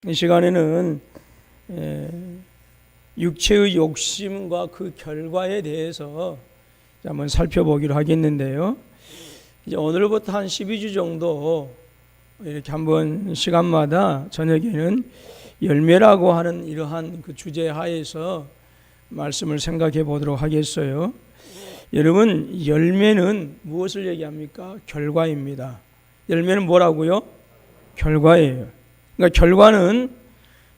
이 시간에는 육체의 욕심과 그 결과에 대해서 한번 살펴보기로 하겠는데요. 이제 오늘부터 한 12주 정도 이렇게 한번 시간마다 저녁에는 열매라고 하는 이러한 그 주제 하에서 말씀을 생각해 보도록 하겠어요. 여러분, 열매는 무엇을 얘기합니까? 결과입니다. 열매는 뭐라고요? 결과예요. 그러니까 결과는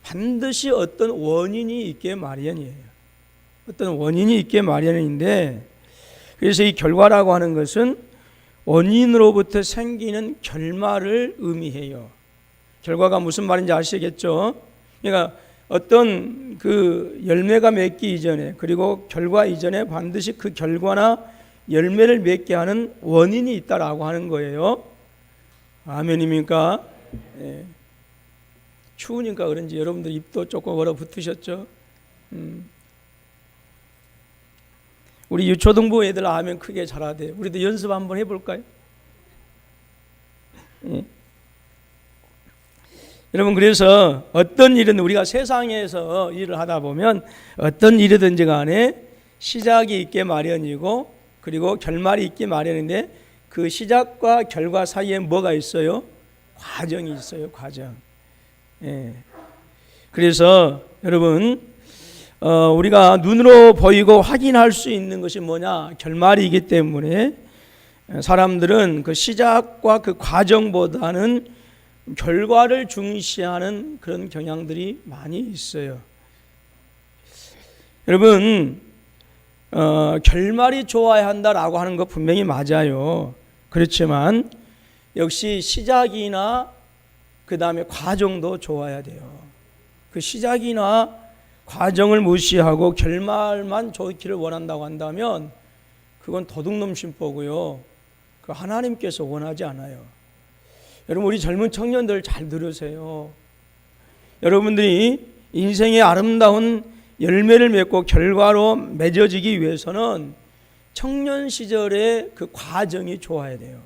반드시 어떤 원인이 있게 마련이에요. 어떤 원인이 있게 마련인데, 그래서 이 결과라고 하는 것은 원인으로부터 생기는 결말을 의미해요. 결과가 무슨 말인지 아시겠죠? 그러니까 어떤 그 열매가 맺기 이전에, 그리고 결과 이전에 반드시 그 결과나 열매를 맺게 하는 원인이 있다라고 하는 거예요. 아멘입니까? 네. 추우니까 그런지 여러분들 입도 조금 얼어붙으셨죠? 우리 유초등부 애들 아멘 크게 잘하대요. 우리도 연습 한번 해볼까요? 여러분, 그래서 어떤 일은 우리가 세상에서 일을 하다 보면 어떤 일이든지 간에 시작이 있게 마련이고, 그리고 결말이 있게 마련인데, 그 시작과 결과 사이에 뭐가 있어요? 과정이 있어요. 과정. 그래서 여러분, 우리가 눈으로 보이고 확인할 수 있는 것이 뭐냐? 결말이기 때문에 사람들은 그 시작과 그 과정보다는 결과를 중시하는 그런 경향들이 많이 있어요. 여러분, 결말이 좋아야 한다라고 하는 거 분명히 맞아요. 그렇지만 역시 시작이나 그 다음에 과정도 좋아야 돼요. 그 시작이나 과정을 무시하고 결말만 좋기를 원한다고 한다면 그건 도둑놈 심보고요. 그 하나님께서 원하지 않아요. 여러분, 우리 젊은 청년들 잘 들으세요. 여러분들이 인생의 아름다운 열매를 맺고 결과로 맺어지기 위해서는 청년 시절의 그 과정이 좋아야 돼요.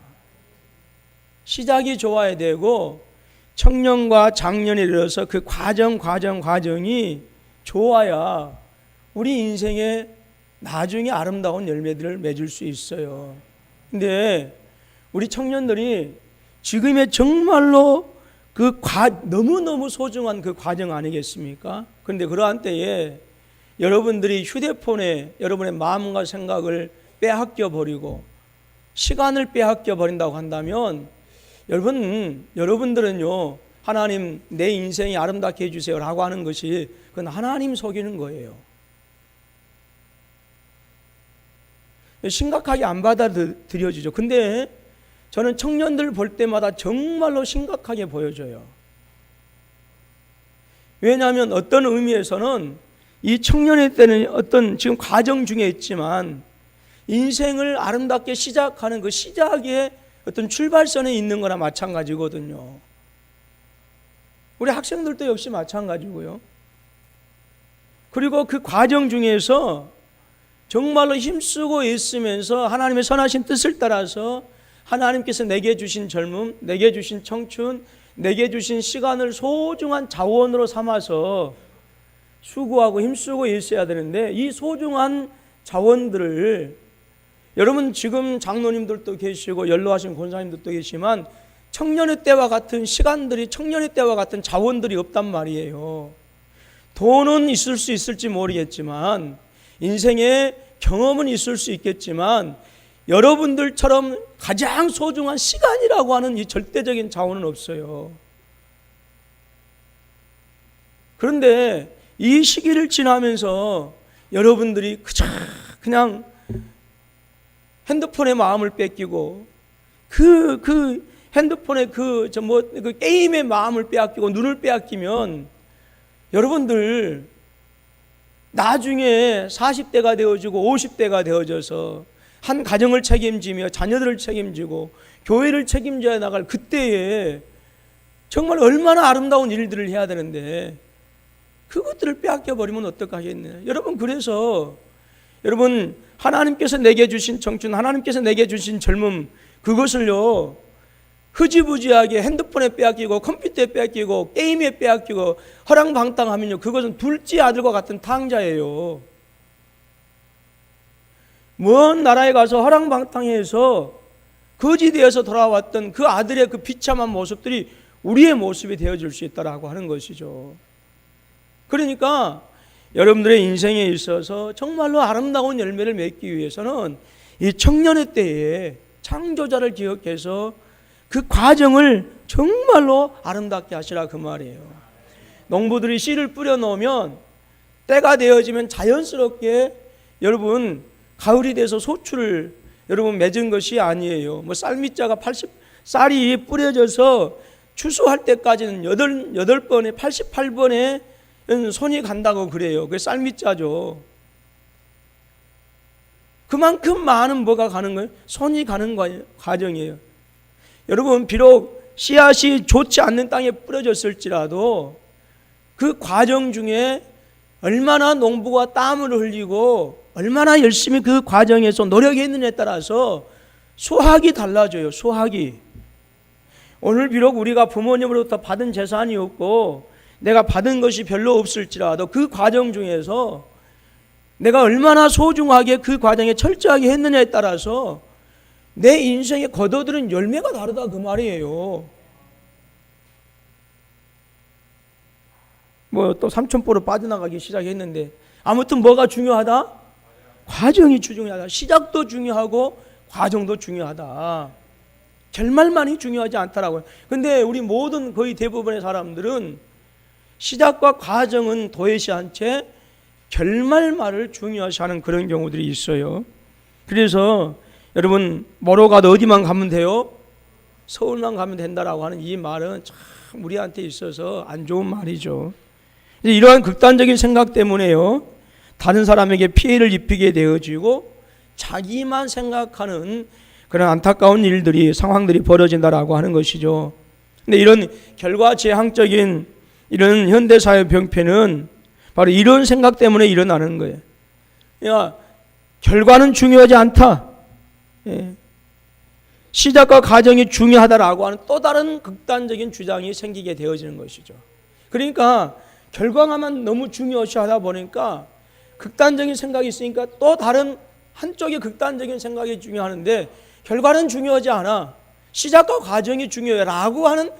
시작이 좋아야 되고, 청년과 장년에 이르러서 그 과정이 좋아야 우리 인생에 나중에 아름다운 열매들을 맺을 수 있어요. 근데 우리 청년들이 지금의 정말로 너무너무 소중한 그 과정 아니겠습니까? 그런데 그러한 때에 여러분들이 휴대폰에 여러분의 마음과 생각을 빼앗겨 버리고 시간을 빼앗겨 버린다고 한다면, 여러분들은요, 하나님 내 인생이 아름답게 해주세요 라고 하는 것이 그건 하나님 속이는 거예요. 심각하게 안 받아들여지죠. 근데 저는 청년들 볼 때마다 정말로 심각하게 보여져요. 왜냐하면 어떤 의미에서는 이 청년의 때는 어떤 지금 과정 중에 있지만 인생을 아름답게 시작하는 그 시작에 어떤 출발선에 있는 거나 마찬가지거든요. 우리 학생들도 역시 마찬가지고요. 그리고 그 과정 중에서 정말로 힘쓰고 있으면서 하나님의 선하신 뜻을 따라서 하나님께서 내게 주신 젊음, 내게 주신 청춘, 내게 주신 시간을 소중한 자원으로 삼아서 수고하고 힘쓰고 있어야 되는데, 이 소중한 자원들을 여러분, 지금 장로님들도 계시고 연로하신 권사님들도 계시지만 청년의 때와 같은 시간들이, 청년의 때와 같은 자원들이 없단 말이에요. 돈은 있을 수 있을지 모르겠지만, 인생의 경험은 있을 수 있겠지만, 여러분들처럼 가장 소중한 시간이라고 하는 이 절대적인 자원은 없어요. 그런데 이 시기를 지나면서 여러분들이 그냥 핸드폰에 마음을 뺏기고, 그 핸드폰에 그 게임에 마음을 빼앗기고 눈을 빼앗기면 여러분들 나중에 40대가 되어지고 50대가 되어져서 한 가정을 책임지며 자녀들을 책임지고 교회를 책임져야 나갈 그때에 정말 얼마나 아름다운 일들을 해야 되는데 그것들을 빼앗겨 버리면 어떡하겠느냐. 여러분, 그래서 여러분, 하나님께서 내게 주신 청춘, 하나님께서 내게 주신 젊음, 그것을요 흐지부지하게 핸드폰에 빼앗기고 컴퓨터에 빼앗기고 게임에 빼앗기고 허랑방탕하면요, 그것은 둘째 아들과 같은 탕자예요. 먼 나라에 가서 허랑방탕해서 거지되어서 돌아왔던 그 아들의 그 비참한 모습들이 우리의 모습이 되어질 수 있다라고 하는 것이죠. 그러니까 여러분들의 인생에 있어서 정말로 아름다운 열매를 맺기 위해서는 이 청년의 때에 창조자를 기억해서 그 과정을 정말로 아름답게 하시라 그 말이에요. 농부들이 씨를 뿌려 놓으면 때가 되어지면 자연스럽게 여러분 가을이 돼서 소출을 여러분 맺은 것이 아니에요. 뭐 쌀미자가 쌀이 뿌려져서 추수할 때까지는 8번에 88번에 손이 간다고 그래요. 그게 쌀미자죠. 그만큼 많은 뭐가 가는 거예요? 손이 가는 과정이에요. 여러분 비록 씨앗이 좋지 않는 땅에 뿌려졌을지라도 그 과정 중에 얼마나 농부가 땀을 흘리고 얼마나 열심히 그 과정에서 노력했느냐에 따라서 수확이 달라져요. 수확이. 오늘 비록 우리가 부모님으로부터 받은 재산이 없고 내가 받은 것이 별로 없을지라도 그 과정 중에서 내가 얼마나 소중하게 그 과정에 철저하게 했느냐에 따라서 내 인생에 거둬들인 열매가 다르다 그 말이에요. 뭐 또 삼천포로 빠져나가기 시작했는데 아무튼 뭐가 중요하다? 과정이 중요하다. 시작도 중요하고 과정도 중요하다. 결말만이 중요하지 않다라고요. 근데 우리 모든 거의 대부분의 사람들은 시작과 과정은 도외시한 채 결말말을 중요시하는 그런 경우들이 있어요. 그래서 여러분 뭐로 가도 어디만 가면 돼요? 서울만 가면 된다라고 하는 이 말은 참 우리한테 있어서 안 좋은 말이죠. 이러한 극단적인 생각 때문에요, 다른 사람에게 피해를 입히게 되어지고 자기만 생각하는 그런 안타까운 일들이 상황들이 벌어진다라고 하는 것이죠. 근데 이런 결과지향적인 이런 현대사회 병폐는 바로 이런 생각 때문에 일어나는 거예요. 그러니까 결과는 중요하지 않다. 시작과 과정이 중요하다라고 하는 또 다른 극단적인 주장이 생기게 되어지는 것이죠. 그러니까 결과만 너무 중요시하다 보니까 극단적인 생각이 있으니까 또 다른 한쪽의 극단적인 생각이 중요하는데 결과는 중요하지 않아. 시작과 과정이 중요해라고 하는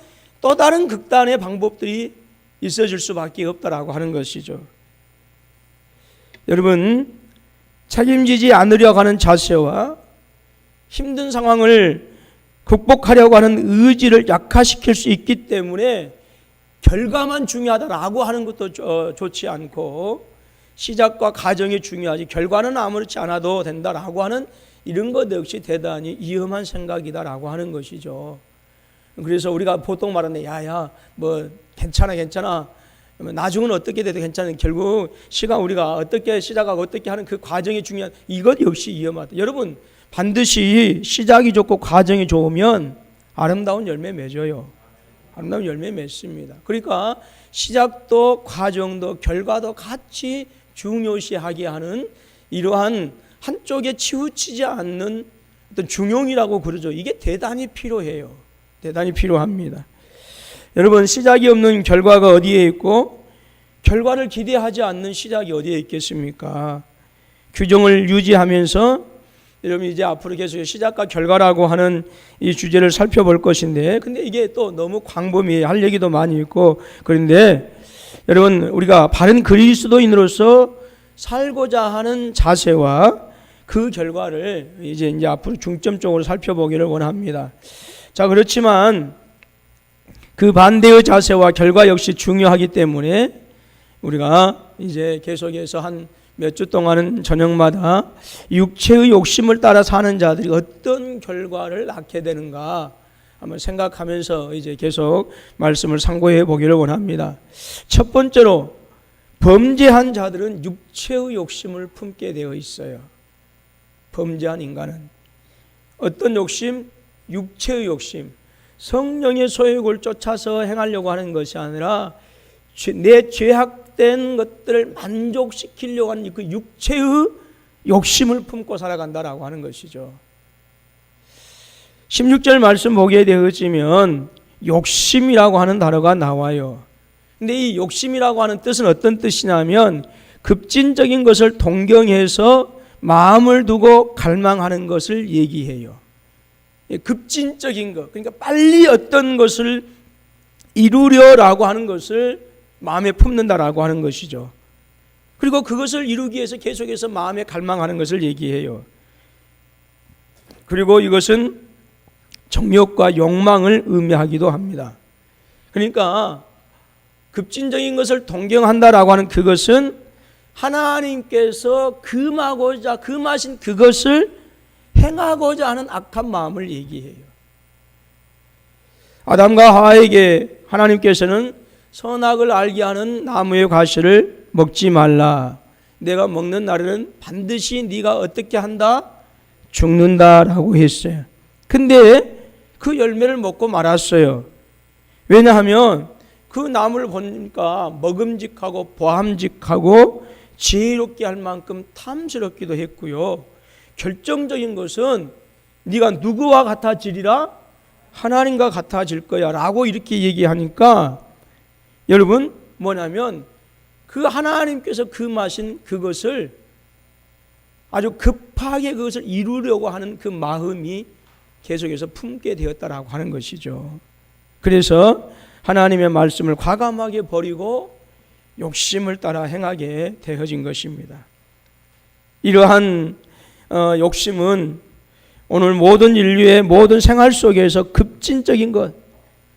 또 다른 극단의 방법들이 있어질 수밖에 없다라고 하는 것이죠. 여러분, 책임지지 않으려고 하는 자세와 힘든 상황을 극복하려고 하는 의지를 약화시킬 수 있기 때문에 결과만 중요하다라고 하는 것도 좋지 않고 시작과 과정이 중요하지 결과는 아무렇지 않아도 된다라고 하는 이런 것 역시 대단히 위험한 생각이다라고 하는 것이죠. 그래서 우리가 보통 말하는 야야 뭐 괜찮아 나중은 어떻게 돼도 괜찮아, 결국 시간 우리가 어떻게 시작하고 어떻게 하는 그 과정이 중요한 이것 역시 위험하다. 여러분 반드시 시작이 좋고 과정이 좋으면 아름다운 열매 맺어요. 아름다운 열매 맺습니다. 그러니까 시작도 과정도 결과도 같이 중요시하게 하는 이러한 한쪽에 치우치지 않는 어떤 중용이라고 그러죠. 이게 대단히 필요해요. 대단히 필요합니다. 여러분 시작이 없는 결과가 어디에 있고 결과를 기대하지 않는 시작이 어디에 있겠습니까? 규정을 유지하면서 여러분 이제 앞으로 계속 시작과 결과라고 하는 이 주제를 살펴볼 것인데, 근데 이게 또 너무 광범위해 할 얘기도 많이 있고 그런데 여러분 우리가 바른 그리스도인으로서 살고자 하는 자세와 그 결과를 이제 앞으로 중점적으로 살펴보기를 원합니다. 자, 그렇지만 그 반대의 자세와 결과 역시 중요하기 때문에 우리가 이제 계속해서 한 몇 주 동안은 저녁마다 육체의 욕심을 따라 사는 자들이 어떤 결과를 낳게 되는가 한번 생각하면서 이제 계속 말씀을 상고해 보기를 원합니다. 첫 번째로 범죄한 자들은 육체의 욕심을 품게 되어 있어요. 범죄한 인간은 어떤 욕심? 육체의 욕심. 성령의 소욕을 쫓아서 행하려고 하는 것이 아니라 내 죄악된 것들을 만족시키려고 하는 그 육체의 욕심을 품고 살아간다라고 하는 것이죠. 16절 말씀 보게 되어지면 욕심이라고 하는 단어가 나와요. 근데 이 욕심이라고 하는 뜻은 어떤 뜻이냐면 급진적인 것을 동경해서 마음을 두고 갈망하는 것을 얘기해요. 급진적인 것, 그러니까 빨리 어떤 것을 이루려라고 하는 것을 마음에 품는다라고 하는 것이죠. 그리고 그것을 이루기 위해서 계속해서 마음에 갈망하는 것을 얘기해요. 그리고 이것은 정욕과 욕망을 의미하기도 합니다. 그러니까 급진적인 것을 동경한다라고 하는 그것은 하나님께서 금하신 그것을 행하고자 하는 악한 마음을 얘기해요. 아담과 하와에게 하나님께서는 선악을 알게 하는 나무의 과실을 먹지 말라. 내가 먹는 날에는 반드시 네가 어떻게 한다? 죽는다라고 했어요. 근데 그 열매를 먹고 말았어요. 왜냐하면 그 나무를 보니까 먹음직하고 보함직하고 지혜롭게 할 만큼 탐스럽기도 했고요. 결정적인 것은 네가 누구와 같아지리라? 하나님과 같아질 거야 라고 이렇게 얘기하니까 여러분 뭐냐면 그 하나님께서 금하신 그것을 아주 급하게 그것을 이루려고 하는 그 마음이 계속해서 품게 되었다라고 하는 것이죠. 그래서 하나님의 말씀을 과감하게 버리고 욕심을 따라 행하게 되어진 것입니다. 이러한 욕심은 오늘 모든 인류의 모든 생활 속에서 급진적인 것,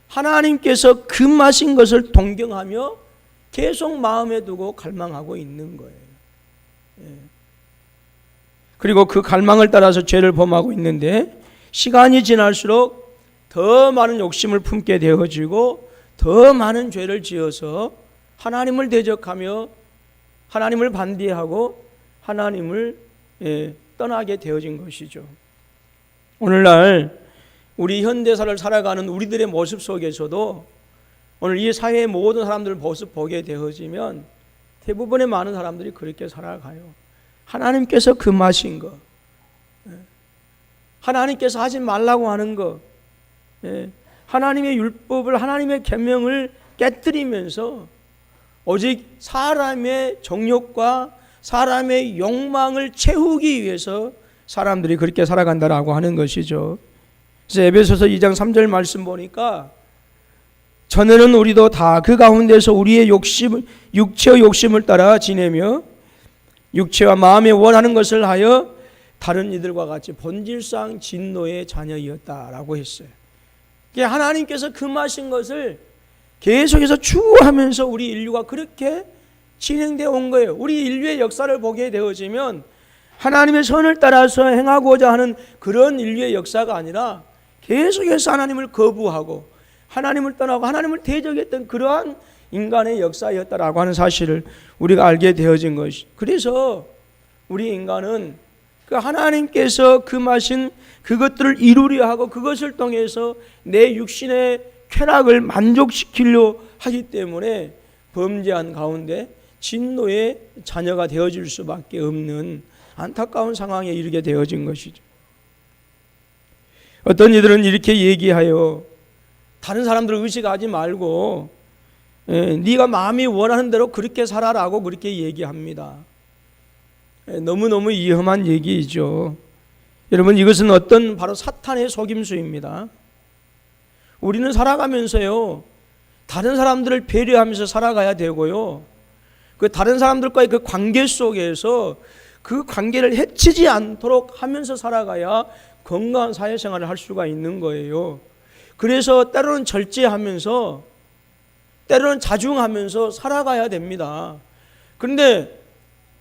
하나님께서 금하신 것을 동경하며 계속 마음에 두고 갈망하고 있는 거예요. 그리고 그 갈망을 따라서 죄를 범하고 있는데 시간이 지날수록 더 많은 욕심을 품게 되어지고 더 많은 죄를 지어서 하나님을 대적하며 하나님을 반대하고 하나님을 떠나게 되어진 것이죠. 오늘날 우리 현대사를 살아가는 우리들의 모습 속에서도 오늘 이 사회의 모든 사람들 모습 보게 되어지면 대부분의 많은 사람들이 그렇게 살아가요. 하나님께서 금하신 것, 하나님께서 하지 말라고 하는 것, 하나님의 율법을 하나님의 계명을 깨뜨리면서 오직 사람의 정욕과 사람의 욕망을 채우기 위해서 사람들이 그렇게 살아간다라고 하는 것이죠. 그래서 에베소서 2장 3절 말씀 보니까 전에는 우리도 다 그 가운데서 우리의 육체의 욕심을 따라 지내며 육체와 마음에 원하는 것을 하여 다른 이들과 같이 본질상 진노의 자녀이었다라고 했어요. 하나님께서 금하신 것을 계속해서 추구하면서 우리 인류가 그렇게 진행되어 온 거예요. 우리 인류의 역사를 보게 되어지면 하나님의 선을 따라서 행하고자 하는 그런 인류의 역사가 아니라 계속해서 하나님을 거부하고 하나님을 떠나고 하나님을 대적했던 그러한 인간의 역사였다라고 하는 사실을 우리가 알게 되어진 것이. 그래서 우리 인간은 그 하나님께서 금하신 그것들을 이루려 하고 그것을 통해서 내 육신의 쾌락을 만족시키려 하기 때문에 범죄한 가운데 진노의 자녀가 되어질 수밖에 없는 안타까운 상황에 이르게 되어진 것이죠. 어떤 이들은 이렇게 얘기하여 다른 사람들을 의식하지 말고 네가 마음이 원하는 대로 그렇게 살아라고 그렇게 얘기합니다. 너무너무 위험한 얘기이죠. 여러분 이것은 어떤 바로 사탄의 속임수입니다. 우리는 살아가면서요 다른 사람들을 배려하면서 살아가야 되고요 그 다른 사람들과의 그 관계 속에서 그 관계를 해치지 않도록 하면서 살아가야 건강한 사회생활을 할 수가 있는 거예요. 그래서 때로는 절제하면서 때로는 자중하면서 살아가야 됩니다. 그런데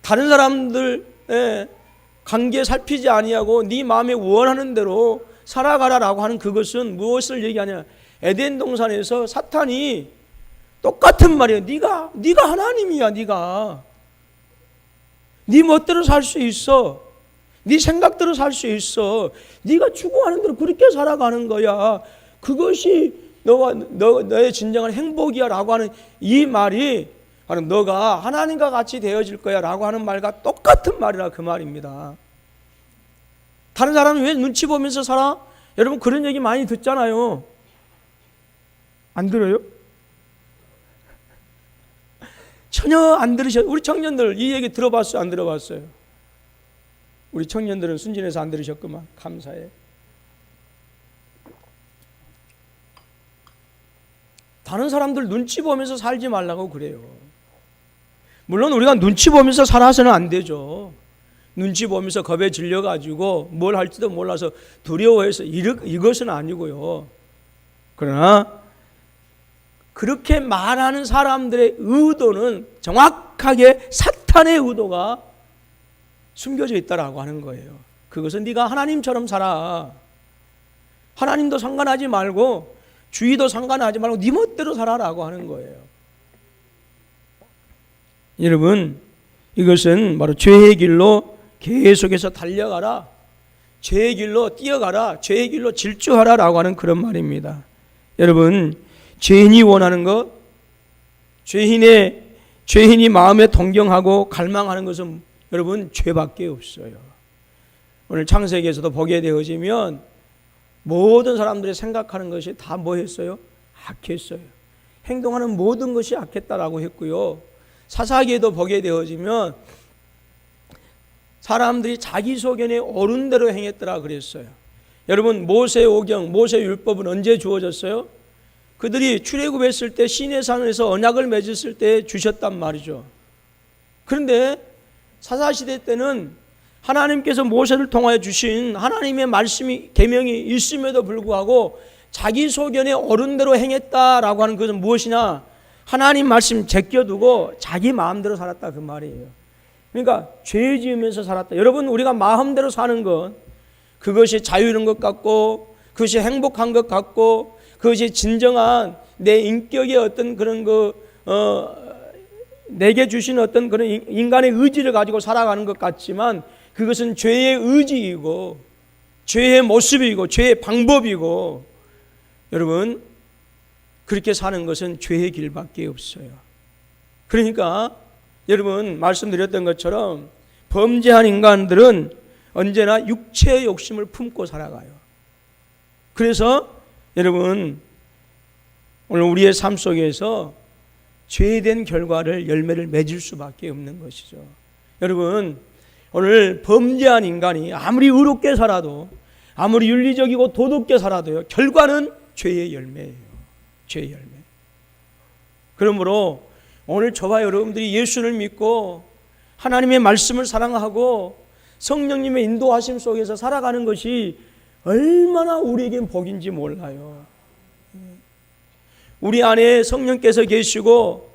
다른 사람들의 관계 살피지 아니하고 네 마음에 원하는 대로 살아가라라고 하는 그것은 무엇을 얘기하냐? 에덴 동산에서 사탄이 똑같은 말이에요. 네가 하나님이야. 네가 네 멋대로 살 수 있어. 네 생각대로 살 수 있어. 네가 추구하는 대로 그렇게 살아가는 거야. 그것이 너의 진정한 행복이야 라고 하는 이 말이 바로 너가 하나님과 같이 되어질 거야 라고 하는 말과 똑같은 말이라 그 말입니다. 다른 사람은 왜 눈치 보면서 살아? 여러분 그런 얘기 많이 듣잖아요. 안 들어요? 전혀 안 들으셔. 우리 청년들 이 얘기 들어봤어요? 안 들어봤어요? 우리 청년들은 순진해서 안 들으셨구만. 감사해. 다른 사람들 눈치 보면서 살지 말라고 그래요. 물론 우리가 눈치 보면서 살아서는 안 되죠. 눈치 보면서 겁에 질려가지고 뭘 할지도 몰라서 두려워해서 이것은 아니고요. 그러나 그렇게 말하는 사람들의 의도는 정확하게 사탄의 의도가 숨겨져 있다라고 하는 거예요. 그것은 네가 하나님처럼 살아. 하나님도 상관하지 말고 주의도 상관하지 말고 네 멋대로 살아라고 하는 거예요. 여러분, 이것은 바로 죄의 길로 계속해서 달려가라, 죄의 길로 뛰어가라, 죄의 길로 질주하라라고 하는 그런 말입니다. 여러분, 죄인이 원하는 것, 죄인이 마음에 동경하고 갈망하는 것은 여러분 죄밖에 없어요. 오늘 창세기에서도 보게 되어지면 모든 사람들이 생각하는 것이 다 뭐했어요? 악했어요. 행동하는 모든 것이 악했다라고 했고요. 사사기에도 보게 되어지면 사람들이 자기 소견에 옳은 대로 행했더라 그랬어요. 여러분 모세 오경, 모세 율법은 언제 주어졌어요? 그들이 출애굽했을 때 시내산에서 언약을 맺었을 때 주셨단 말이죠. 그런데 사사시대 때는 하나님께서 모세를 통하여 주신 하나님의 말씀이 계명이 있음에도 불구하고 자기 소견에 옳은 대로 행했다라고 하는 것은 무엇이냐? 하나님 말씀 제껴두고 자기 마음대로 살았다 그 말이에요. 그러니까 죄 지으면서 살았다. 여러분 우리가 마음대로 사는 것, 그것이 자유로운 것 같고 그것이 행복한 것 같고 그것이 진정한 내 인격의 어떤 그런 내게 주신 어떤 그런 인간의 의지를 가지고 살아가는 것 같지만 그것은 죄의 의지이고 죄의 모습이고 죄의 방법이고 여러분 그렇게 사는 것은 죄의 길밖에 없어요. 그러니까 여러분 말씀드렸던 것처럼 범죄한 인간들은 언제나 육체의 욕심을 품고 살아가요. 그래서 여러분 오늘 우리의 삶 속에서 죄된 결과를 열매를 맺을 수밖에 없는 것이죠. 여러분 오늘 범죄한 인간이 아무리 의롭게 살아도 아무리 윤리적이고 도덕게 살아도요 결과는 죄의 열매예요. 죄의 열매. 그러므로 오늘 저와 여러분들이 예수를 믿고 하나님의 말씀을 사랑하고 성령님의 인도하심 속에서 살아가는 것이 얼마나 우리에겐 복인지 몰라요. 우리 안에 성령께서 계시고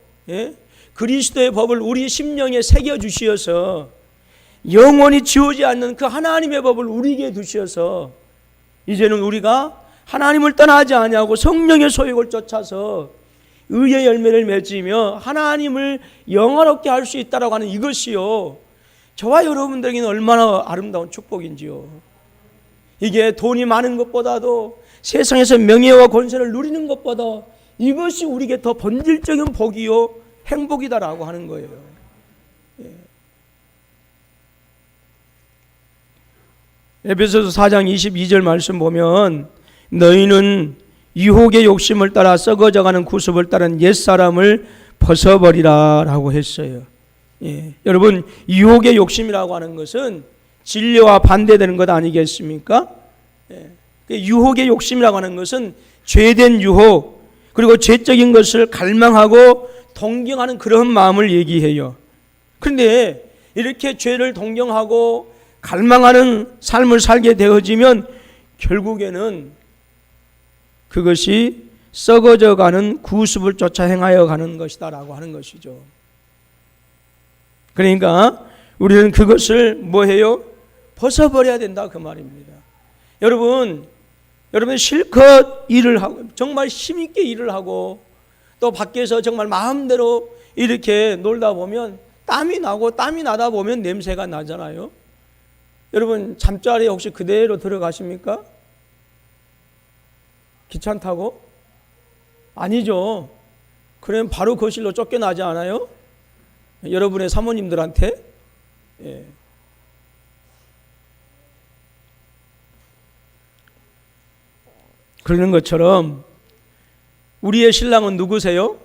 그리스도의 법을 우리 심령에 새겨주시어서 영원히 지우지 않는 그 하나님의 법을 우리에게 두셔서 이제는 우리가 하나님을 떠나지 아니하고 성령의 소욕을 쫓아서 의의 열매를 맺으며 하나님을 영화롭게 할 수 있다라고 하는 이것이요 저와 여러분들에게는 얼마나 아름다운 축복인지요. 이게 돈이 많은 것보다도 세상에서 명예와 권세를 누리는 것보다 이것이 우리에게 더 본질적인 복이요 행복이다라고 하는 거예요. 에베소서 4장 22절 말씀 보면 너희는 유혹의 욕심을 따라 썩어져가는 구습을 따른 옛사람을 벗어버리라 라고 했어요. 여러분 유혹의 욕심이라고 하는 것은 진리와 반대되는 것 아니겠습니까? 유혹의 욕심이라고 하는 것은 죄된 유혹 그리고 죄적인 것을 갈망하고 동경하는 그런 마음을 얘기해요. 그런데 이렇게 죄를 동경하고 갈망하는 삶을 살게 되어지면 결국에는 그것이 썩어져가는 구습을 쫓아 행하여 가는 것이다 라고 하는 것이죠. 그러니까 우리는 그것을 뭐해요? 벗어버려야 된다 그 말입니다. 여러분 실컷 일을 하고 정말 힘있게 일을 하고 또 밖에서 정말 마음대로 이렇게 놀다 보면 땀이 나고 땀이 나다 보면 냄새가 나잖아요. 여러분 잠자리에 혹시 그대로 들어가십니까? 귀찮다고? 아니죠. 그러면 바로 거실로 쫓겨나지 않아요? 여러분의 사모님들한테? 예. 그러는 것처럼 우리의 신랑은 누구세요?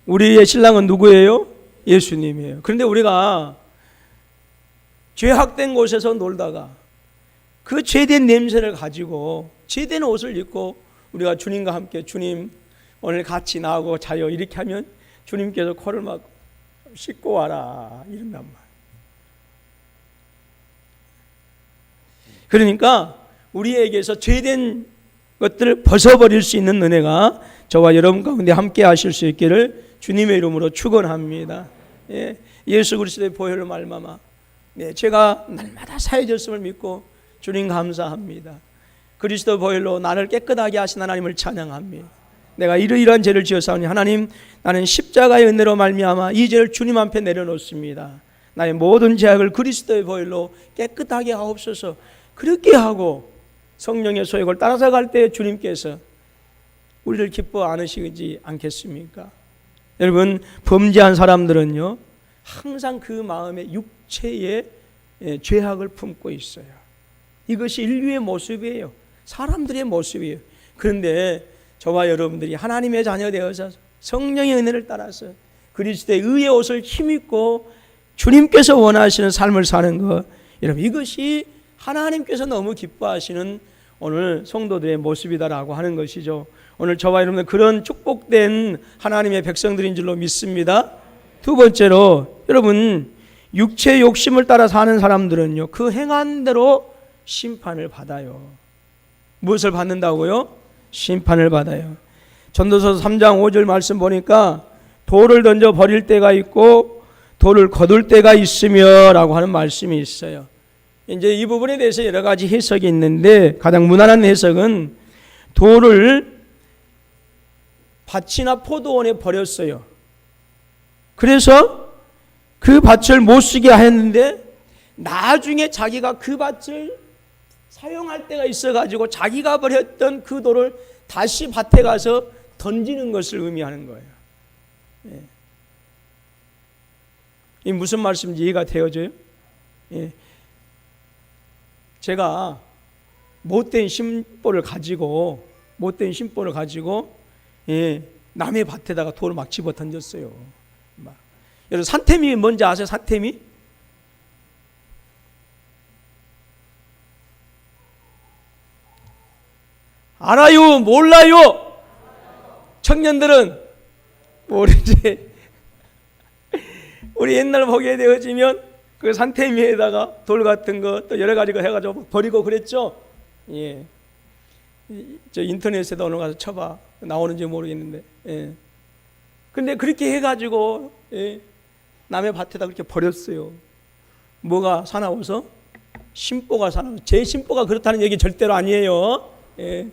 우리의 신랑은 누구예요? 예수님이에요. 그런데 우리가 죄악된 곳에서 놀다가 그 죄된 냄새를 가지고 죄된 옷을 입고 우리가 주님과 함께 주님 오늘 같이 나하고 자요 이렇게 하면 주님께서 코를 막 씻고 와라 이런단 말이에요. 그러니까 우리에게서 죄된 것들을 벗어버릴 수 있는 은혜가 저와 여러분 가운데 함께 하실 수 있기를 주님의 이름으로 축원합니다. 예수 그리스도의 보혈로 말미암아 제가 날마다 사해졌음을 믿고 주님 감사합니다. 그리스도 보혈로 나를 깨끗하게 하신 하나님을 찬양합니다. 내가 이러이러한 죄를 지었사오니 하나님 나는 십자가의 은혜로 말미암아 이 죄를 주님 앞에 내려놓습니다. 나의 모든 죄악을 그리스도의 보혈로 깨끗하게 하옵소서. 그렇게 하고 성령의 소욕을 따라서 갈 때 주님께서 우리를 기뻐 안으시지 않겠습니까? 여러분 범죄한 사람들은요 항상 그 마음에 육체의 죄악을 품고 있어요. 이것이 인류의 모습이에요. 사람들의 모습이에요. 그런데 저와 여러분들이 하나님의 자녀 되어서 성령의 은혜를 따라서 그리스도의 의의 옷을 힘입고 주님께서 원하시는 삶을 사는 것, 여러분 이것이 하나님께서 너무 기뻐하시는 오늘 성도들의 모습이다라고 하는 것이죠. 오늘 저와 여러분들 그런 축복된 하나님의 백성들인 줄로 믿습니다. 두 번째로 여러분 육체의 욕심을 따라 사는 사람들은요 그 행한 대로 심판을 받아요. 무엇을 받는다고요? 심판을 받아요. 전도서 3장 5절 말씀 보니까 돌을 던져 버릴 때가 있고 돌을 거둘 때가 있으며 라고 하는 말씀이 있어요. 이제 이 부분에 대해서 여러 가지 해석이 있는데 가장 무난한 해석은 돌을 밭이나 포도원에 버렸어요. 그래서 그 밭을 못 쓰게 했는데 나중에 자기가 그 밭을 사용할 때가 있어가지고 자기가 버렸던 그 돌을 다시 밭에 가서 던지는 것을 의미하는 거예요. 이 무슨 말씀인지 이해가 되어져요? 제가 못된 심보를 가지고 남의 밭에다가 돌을 막 집어 던졌어요. 여러분 산태미 뭔지 아세요? 산태미? 알아요? 몰라요? 청년들은 모르지. 우리 옛날 보게 되어지면 그 산태미에다가 돌 같은 거 또 여러 가지 거 해가지고 버리고 그랬죠. 예. 저 인터넷에다 오늘 가서 쳐봐. 나오는지 모르겠는데. 예. 근데 그렇게 해가지고 남의 밭에다 그렇게 버렸어요. 뭐가 사나워서? 심보가 사나워서. 제 심보가 그렇다는 얘기 절대로 아니에요. 예.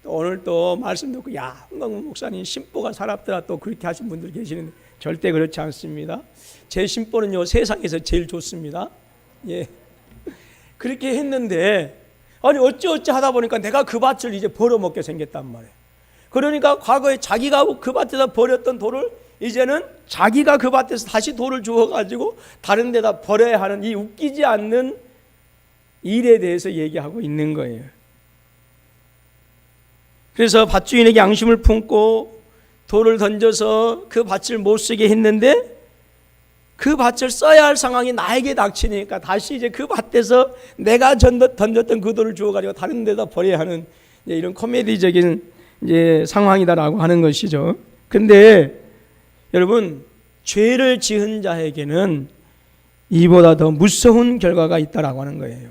또 오늘 또 말씀 듣고 야 흥광문 목사님 심보가 사납더라 또 그렇게 하신 분들 계시는데 절대 그렇지 않습니다. 제 심보는요 세상에서 제일 좋습니다. 예. 그렇게 했는데 아니 어찌 하다 보니까 내가 그 밭을 이제 벌어먹게 생겼단 말이에요. 그러니까 과거에 자기가 그 밭에다 버렸던 돌을 이제는 자기가 그 밭에서 다시 돌을 주워가지고 다른 데다 버려야 하는 이 웃기지 않는 일에 대해서 얘기하고 있는 거예요. 그래서 밭주인에게 양심을 품고 돌을 던져서 그 밭을 못 쓰게 했는데 그 밭을 써야 할 상황이 나에게 닥치니까 다시 이제 그 밭에서 내가 던졌던 그 돌을 주워가지고 다른 데다 버려야 하는 이런 코미디적인 이제 상황이다라고 하는 것이죠. 근데 여러분 죄를 지은 자에게는 이보다 더 무서운 결과가 있다라고 하는 거예요.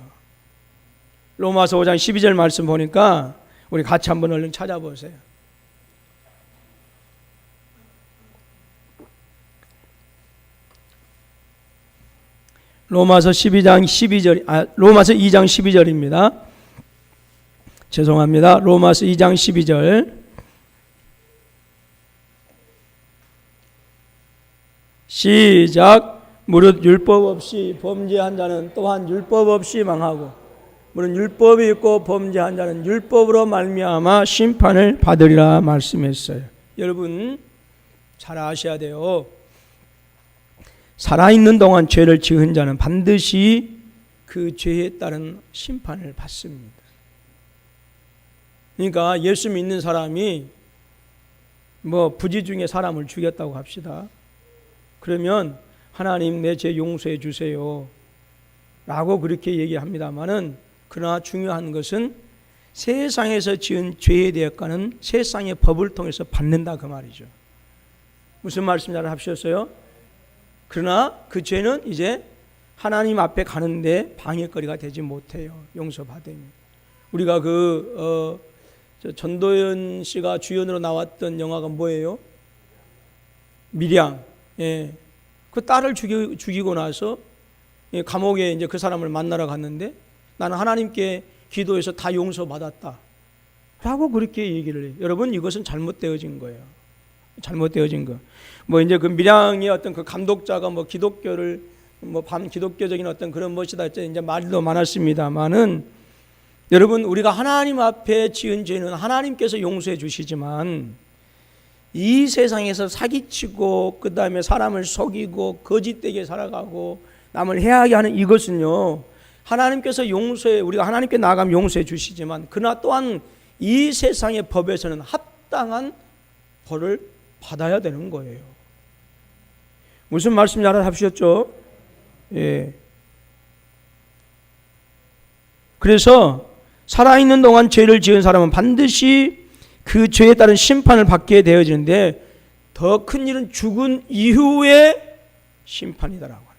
로마서 5장 12절 말씀 보니까 우리 같이 한번 얼른 찾아보세요. 로마서 2장 12절입니다. 죄송합니다. 로마서 2장 12절. 시작. 무릇 율법 없이 범죄한 자는 또한 율법 없이 망하고 무릇 율법이 있고 범죄한 자는 율법으로 말미암아 심판을 받으리라 말씀했어요. 여러분 잘 아셔야 돼요. 살아있는 동안 죄를 지은 자는 반드시 그 죄에 따른 심판을 받습니다. 그러니까 예수 믿는 사람이 뭐 부지 중에 사람을 죽였다고 합시다. 그러면 하나님 내 죄 용서해 주세요 라고 그렇게 얘기합니다마는, 그러나 중요한 것은 세상에서 지은 죄에 대해서는 세상의 법을 통해서 받는다 그 말이죠. 무슨 말씀 잘 하셨어요? 그러나 그 죄는 이제 하나님 앞에 가는데 방해거리가 되지 못해요. 용서받으면. 우리가 전도연 씨가 주연으로 나왔던 영화가 뭐예요? 밀양. 예. 그 딸을 죽이고 나서 감옥에 이제 그 사람을 만나러 갔는데, 나는 하나님께 기도해서 다 용서받았다 라고 그렇게 얘기를 해요. 여러분, 이것은 잘못되어진 거예요. 잘못되어진 거. 뭐 이제 그 밀양의 어떤 그 감독자가 뭐 기독교를 뭐 반기독교적인 어떤 그런 것이다 이제 말도 많았습니다만은, 여러분, 우리가 하나님 앞에 지은 죄는 하나님께서 용서해 주시지만, 이 세상에서 사기치고 그 다음에 사람을 속이고 거짓되게 살아가고 남을 해하게 하는 이것은요, 하나님께서 우리가 하나님께 나아가면 용서해 주시지만, 그러나 또한 이 세상의 법에서는 합당한 벌을 받아야 되는 거예요. 무슨 말씀 잘 하셨죠? 예. 그래서 살아있는 동안 죄를 지은 사람은 반드시 그 죄에 따른 심판을 받게 되어지는데, 더 큰 일은 죽은 이후의 심판이다라고 합니다.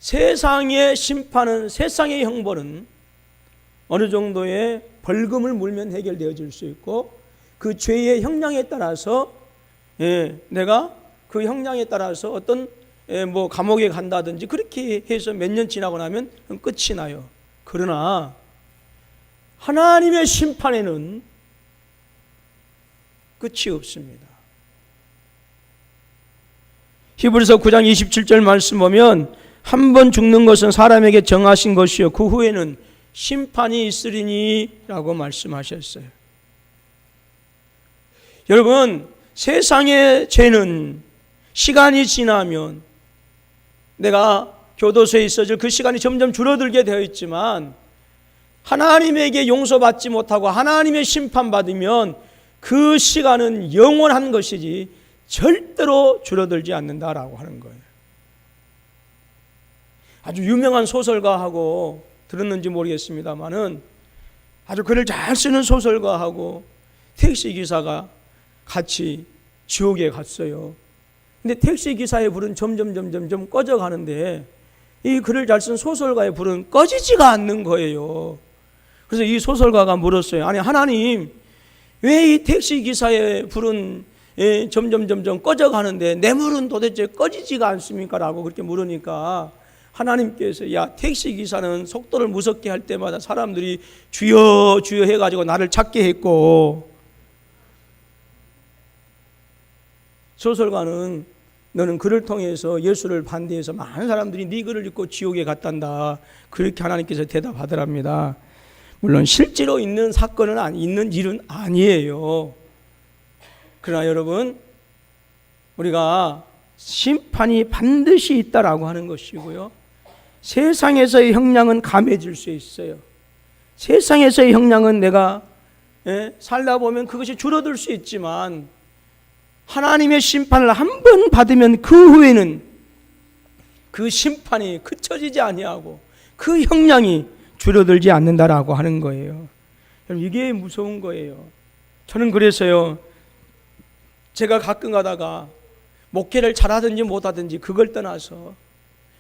세상의 심판은, 세상의 형벌은 어느 정도의 벌금을 물면 해결되어질 수 있고, 그 죄의 형량에 따라서 내가 그 형량에 따라서 어떤 뭐 감옥에 간다든지 그렇게 해서 몇 년 지나고 나면 끝이 나요. 그러나 하나님의 심판에는 끝이 없습니다. 히브리서 9장 27절 말씀 보면, 한 번 죽는 것은 사람에게 정하신 것이요 그 후에는 심판이 있으리니 라고 말씀하셨어요. 여러분, 세상의 죄는 시간이 지나면, 내가 교도소에 있어질 그 시간이 점점 줄어들게 되어 있지만, 하나님에게 용서받지 못하고 하나님의 심판받으면 그 시간은 영원한 것이지 절대로 줄어들지 않는다라고 하는 거예요. 아주 유명한 소설가하고 들었는지 모르겠습니다만은, 아주 글을 잘 쓰는 소설가하고 택시기사가 같이 지옥에 갔어요. 근데 택시기사의 불은 점점 꺼져가는데, 이 글을 잘 쓴 소설가의 불은 꺼지지가 않는 거예요. 그래서 이 소설가가 물었어요. 아니, 하나님, 왜 이 택시기사의 불은 점점 꺼져가는데 내 불은 도대체 꺼지지가 않습니까? 라고 그렇게 물으니까, 하나님께서, 야, 택시기사는 속도를 무섭게 할 때마다 사람들이 주여 주여 해가지고 나를 찾게 했고, 소설가는 너는 글을 통해서 예수를 반대해서 많은 사람들이 네 글을 읽고 지옥에 갔단다. 그렇게 하나님께서 대답하더랍니다. 물론 실제로 있는 사건은 있는 일은 아니에요. 그러나 여러분, 우리가 심판이 반드시 있다라고 하는 것이고요, 세상에서의 형량은 감해질 수 있어요. 세상에서의 형량은 내가 살다 보면 그것이 줄어들 수 있지만, 하나님의 심판을 한 번 받으면 그 후에는 그 심판이 그쳐지지 아니하고 그 형량이 줄어들지 않는다라고 하는 거예요. 여러분, 이게 무서운 거예요. 저는 그래서요, 제가 가끔 가다가 목회를 잘하든지 못하든지 그걸 떠나서,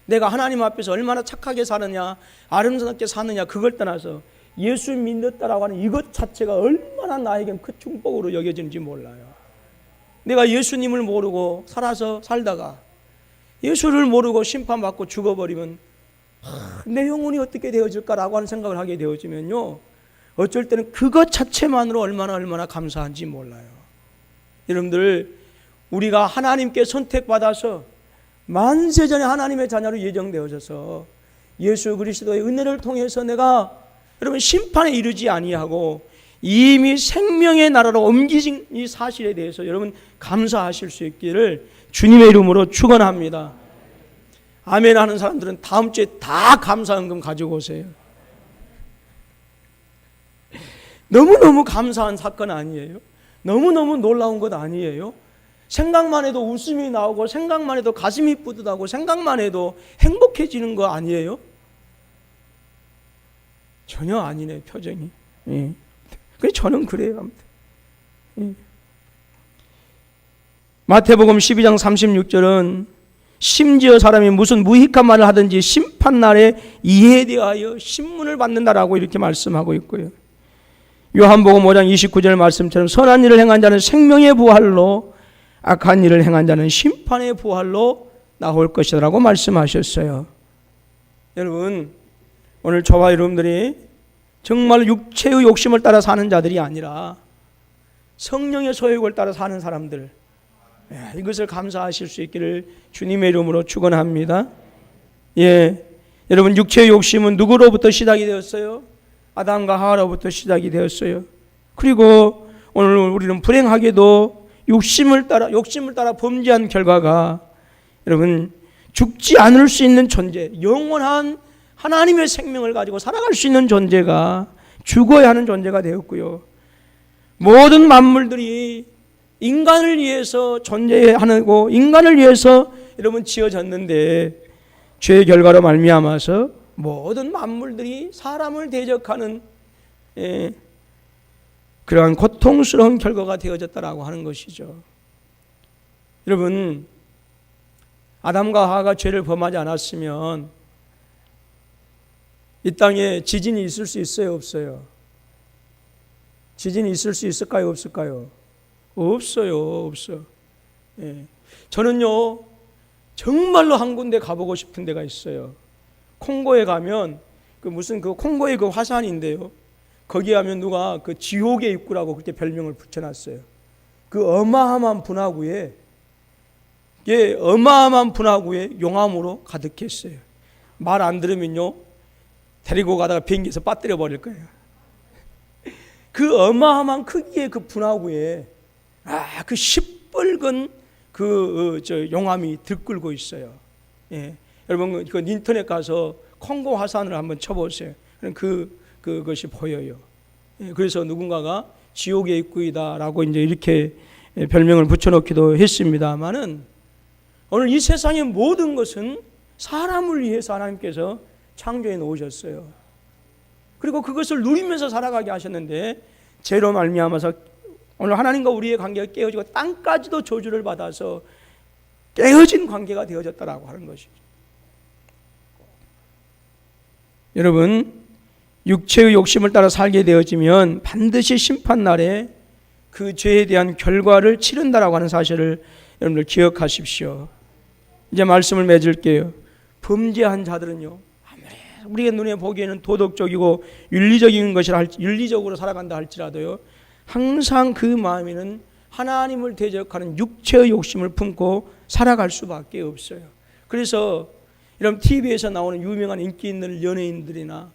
내가 하나님 앞에서 얼마나 착하게 사느냐, 아름답게 사느냐, 그걸 떠나서 예수 믿는다라고 하는 이것 자체가 얼마나 나에겐 큰 축복으로 여겨지는지 몰라요. 내가 예수님을 모르고 살다가 예수를 모르고 심판받고 죽어버리면 내 영혼이 어떻게 되어질까라고 하는 생각을 하게 되어지면요, 어쩔 때는 그것 자체만으로 얼마나 감사한지 몰라요. 여러분들, 우리가 하나님께 선택받아서 만세전에 하나님의 자녀로 예정되어져서 예수 그리스도의 은혜를 통해서 내가 여러분 심판에 이르지 아니하고 이미 생명의 나라로 옮기신 이 사실에 대해서 여러분 감사하실 수 있기를 주님의 이름으로 축원합니다. 아멘 하는 사람들은 다음 주에 다 감사헌금 가지고 오세요. 너무너무 감사한 사건 아니에요? 너무너무 놀라운 것 아니에요? 생각만 해도 웃음이 나오고 생각만 해도 가슴이 뿌듯하고 생각만 해도 행복해지는 거 아니에요? 전혀 아니네, 표정이. 예. 그래, 저는 그래요. 예. 마태복음 12장 36절은 심지어 사람이 무슨 무익한 말을 하든지 심판날에 이에 대하여 신문을 받는다라고 이렇게 말씀하고 있고요. 요한복음 5장 29절 말씀처럼 선한 일을 행한 자는 생명의 부활로, 악한 일을 행한 자는 심판의 부활로 나올 것이라고 말씀하셨어요. 여러분, 오늘 저와 여러분들이 정말 육체의 욕심을 따라 사는 자들이 아니라 성령의 소욕을 따라 사는 사람들, 이것을 감사하실 수 있기를 주님의 이름으로 축원합니다. 예, 여러분, 육체의 욕심은 누구로부터 시작이 되었어요? 아담과 하와로부터 시작이 되었어요. 그리고 오늘 우리는 불행하게도 욕심을 따라 범죄한 결과가, 여러분, 죽지 않을 수 있는 존재, 영원한 하나님의 생명을 가지고 살아갈 수 있는 존재가 죽어야 하는 존재가 되었고요. 모든 만물들이 인간을 위해서 존재하고 인간을 위해서 여러분 지어졌는데, 죄의 결과로 말미암아서 모든 만물들이 사람을 대적하는 그러한 고통스러운 결과가 되어졌다라고 하는 것이죠. 여러분, 아담과 하와가 죄를 범하지 않았으면 이 땅에 지진이 있을 수 있어요, 없어요? 지진이 있을 수 있을까요, 없을까요? 없어요, 없어. 예. 저는요, 정말로 한 군데 가보고 싶은 데가 있어요. 콩고에 가면 그 콩고의 그 화산인데요. 거기 가면 누가 그 지옥의 입구라고 그렇게 별명을 붙여놨어요. 그 어마어마한 분화구에, 어마어마한 분화구에 용암으로 가득했어요. 말 안 들으면요, 데리고 가다가 비행기에서 빠뜨려 버릴 거예요. 그 어마어마한 크기의 그 분화구에 그 시뻘건 용암이 들끓고 있어요. 예. 여러분, 그 인터넷 가서 콩고 화산을 한번 쳐보세요. 그것이 보여요. 예. 그래서 누군가가 지옥의 입구이다라고 이제 이렇게 별명을 붙여놓기도 했습니다만은, 오늘 이 세상의 모든 것은 사람을 위해서 하나님께서 창조해 놓으셨어요. 그리고 그것을 누리면서 살아가게 하셨는데, 죄로 말미암아서 오늘 하나님과 우리의 관계가 깨어지고 땅까지도 저주를 받아서 깨어진 관계가 되어졌다라고 하는 것이죠. 여러분, 육체의 욕심을 따라 살게 되어지면 반드시 심판날에 그 죄에 대한 결과를 치른다라고 하는 사실을 여러분들 기억하십시오. 이제 말씀을 맺을게요. 범죄한 자들은요, 아무리 우리의 눈에 보기에는 도덕적이고 윤리적으로 살아간다 할지라도요, 항상 그 마음에는 하나님을 대적하는 육체의 욕심을 품고 살아갈 수밖에 없어요. 그래서 이런 TV에서 나오는 유명한 인기 있는 연예인들이나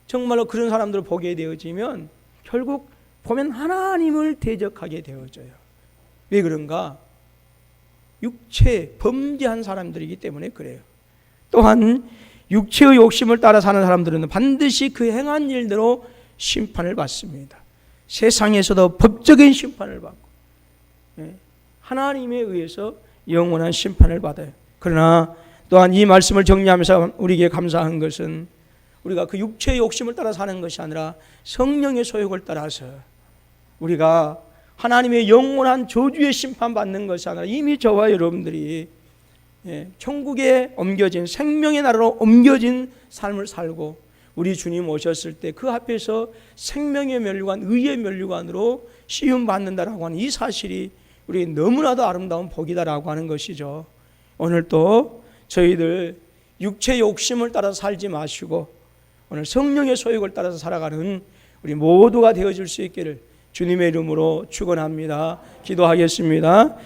정말로 그런 사람들을 보게 되어지면 결국 보면 하나님을 대적하게 되어져요. 왜 그런가? 육체 범죄한 사람들이기 때문에 그래요. 또한 육체의 욕심을 따라 사는 사람들은 반드시 그 행한 일대로 심판을 받습니다. 세상에서도 법적인 심판을 받고 하나님에 의해서 영원한 심판을 받아요. 그러나 또한 이 말씀을 정리하면서 우리에게 감사한 것은, 우리가 그 육체의 욕심을 따라 사는 것이 아니라 성령의 소욕을 따라서 우리가 하나님의 영원한 저주의 심판받는 것이 아니라 이미 저와 여러분들이 천국에 옮겨진, 생명의 나라로 옮겨진 삶을 살고, 우리 주님 오셨을 때 그 앞에서 생명의 면류관, 의의 면류관으로 시험받는다라고 하는 이 사실이 우리 너무나도 아름다운 복이다라고 하는 것이죠. 오늘 또 저희들 육체의 욕심을 따라 살지 마시고 오늘 성령의 소욕을 따라서 살아가는 우리 모두가 되어질 수 있기를 주님의 이름으로 축원합니다. 기도하겠습니다.